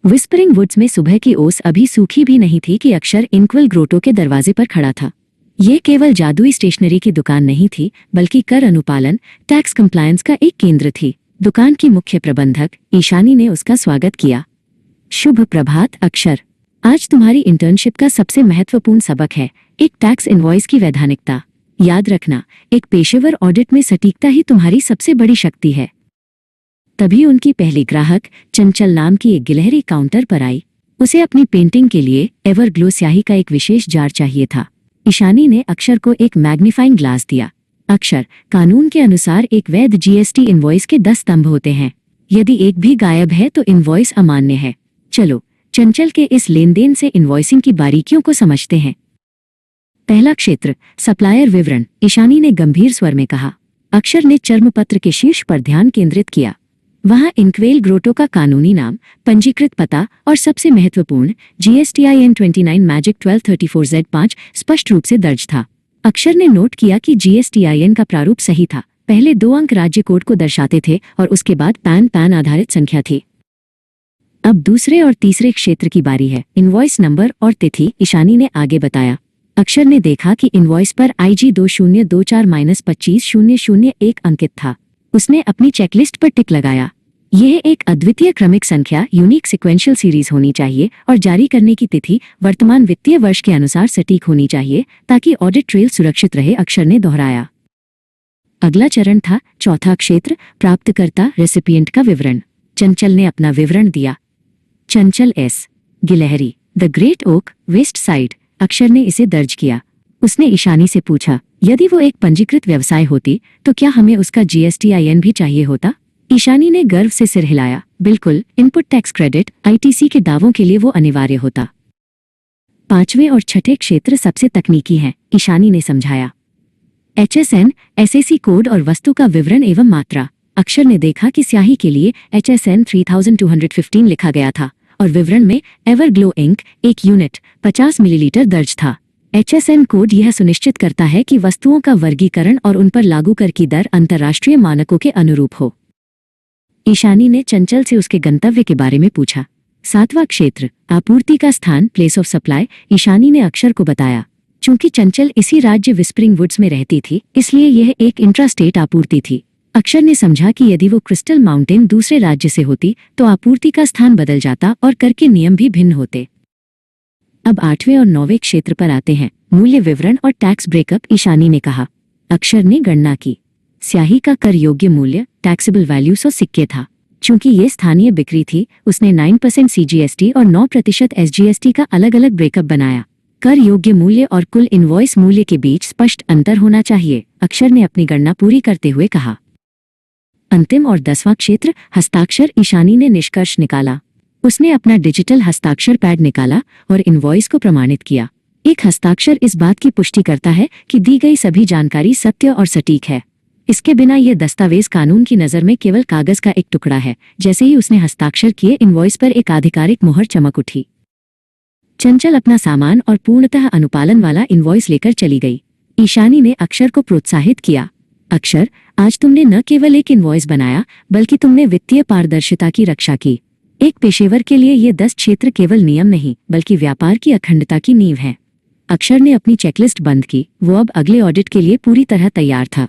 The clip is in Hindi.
विस्परिंग वुड्स में सुबह की ओस अभी सूखी भी नहीं थी कि अक्षर इंक्विल ग्रोटो के दरवाजे पर खड़ा था। ये केवल जादुई स्टेशनरी की दुकान नहीं थी, बल्कि कर अनुपालन, टैक्स कंप्लायंस का एक केंद्र थी। दुकान की मुख्य प्रबंधक ईशानी ने उसका स्वागत किया। शुभ प्रभात अक्षर, आज तुम्हारी इंटर्नशिप का सबसे महत्वपूर्ण सबक है एक टैक्स इनवॉइस की वैधानिकता। याद रखना, एक पेशेवर ऑडिट में सटीकता ही तुम्हारी सबसे बड़ी शक्ति है। तभी उनकी पहली ग्राहक चंचल नाम की एक गिलहरी काउंटर पर आई। उसे अपनी पेंटिंग के लिए एवरग्लो स्याही का एक विशेष जार चाहिए था। ईशानी ने अक्षर को एक मैग्नीफाइंग ग्लास दिया। अक्षर, कानून के अनुसार एक वैध जीएसटी इनवॉइस के 10 स्तंभ होते हैं। यदि एक भी गायब है तो इनवॉइस अमान्य है। चलो चंचल के इस लेनदेन से इनवॉइसिंग की बारीकियों को समझते हैं। पहला क्षेत्र, सप्लायर विवरण, ईशानी ने गंभीर स्वर में कहा। अक्षर ने चर्मपत्र के शीर्ष पर ध्यान केंद्रित किया। वहां इंक्वेल ग्रोटो का कानूनी नाम, पंजीकृत पता और सबसे महत्वपूर्ण GSTIN 29 मैजिक 1234Z5 स्पष्ट रूप से दर्ज था। अक्षर ने नोट किया कि GSTIN का प्रारूप सही था। पहले 2 अंक राज्य कोड को दर्शाते थे और उसके बाद पैन आधारित संख्या थी। अब दूसरे और तीसरे क्षेत्र की बारी है, इनवॉइस नंबर और तिथि, ईशानी ने आगे बताया। अक्षर ने देखा कि इनवॉइस पर IG 2024-25001 अंकित था। उसने अपनी चेकलिस्ट पर टिक लगाया। यह एक अद्वितीय क्रमिक संख्या, यूनिक सीक्वेंशियल सीरीज होनी चाहिए और जारी करने की तिथि वर्तमान वित्तीय वर्ष के अनुसार सटीक होनी चाहिए ताकि ऑडिट ट्रेल सुरक्षित रहे, अक्षर ने दोहराया। अगला चरण था चौथा क्षेत्र, प्राप्तकर्ता रेसिपिएंट का विवरण। चंचल ने अपना विवरण दिया। चंचल एस, गिलहरी, the great oak, west side. Akshar ने इसे दर्ज किया। उसने ईशानी से पूछा, यदि वो एक पंजीकृत व्यवसाय होती तो क्या हमें उसका GSTIN भी चाहिए होता? ईशानी ने गर्व से सिर हिलाया। बिल्कुल, इनपुट टैक्स क्रेडिट ITC के दावों के लिए वो अनिवार्य होता। पांचवें और छठे क्षेत्र सबसे तकनीकी हैं, ईशानी ने समझाया। HSN, SAC कोड और वस्तु का विवरण एवं मात्रा। अक्षर ने देखा कि स्याही के लिए HSN 3215 लिखा गया था और विवरण में एवरग्लो इंक 1 यूनिट 50 मिलीलीटर दर्ज था। HSN कोड यह सुनिश्चित करता है कि वस्तुओं का वर्गीकरण और उन पर लागू कर की दर अंतर्राष्ट्रीय मानकों के अनुरूप हो। ईशानी ने चंचल से उसके गंतव्य के बारे में पूछा। सातवां क्षेत्र, आपूर्ति का स्थान, प्लेस ऑफ सप्लाई, ईशानी ने अक्षर को बताया। चूंकि चंचल इसी राज्य विस्परिंग वुड्स में रहती थी, इसलिए यह एक इंट्रास्टेट आपूर्ति थी। अक्षर ने समझा कि यदि वो क्रिस्टल माउंटेन दूसरे राज्य से होती तो आपूर्ति का स्थान बदल जाता और कर के नियम भी भिन्न होते। अब 8वें और 9वें क्षेत्र पर आते हैं, मूल्य विवरण और टैक्स ब्रेकअप, ईशानी ने कहा। अक्षर ने गणना की। स्याही का कर योग्य मूल्य, टैक्सेबल वैल्यू 100 सिक्के था। चूंकि ये स्थानीय बिक्री थी, उसने 9% CGST और 9% SGST का अलग अलग ब्रेकअप बनाया। कर योग्य मूल्य और कुल इनवॉइस मूल्य के बीच स्पष्ट अंतर होना चाहिए, अक्षर ने अपनी गणना पूरी करते हुए कहा। अंतिम और 10वां क्षेत्र, हस्ताक्षर, ईशानी ने निष्कर्ष निकाला। उसने अपना डिजिटल हस्ताक्षर पैड निकाला और इनवॉइस को प्रमाणित किया। एक हस्ताक्षर इस बात की पुष्टि करता है कि दी गई सभी जानकारी सत्य और सटीक है। इसके बिना यह दस्तावेज कानून की नज़र में केवल कागज का एक टुकड़ा है। जैसे ही उसने हस्ताक्षर किए, इनवॉइस पर एक आधिकारिक मुहर चमक उठी। चंचल अपना सामान और पूर्णतः अनुपालन वाला इनवॉइस लेकर चली गई। ईशानी ने अक्षर को प्रोत्साहित किया। अक्षर, आज तुमने न केवल एक इनवॉइस बनाया, बल्कि तुमने वित्तीय पारदर्शिता की रक्षा की। एक पेशेवर के लिए ये 10 क्षेत्र केवल नियम नहीं, बल्कि व्यापार की अखंडता की नींव है। अक्षर ने अपनी चेकलिस्ट बंद की। वो अब अगले ऑडिट के लिए पूरी तरह तैयार था।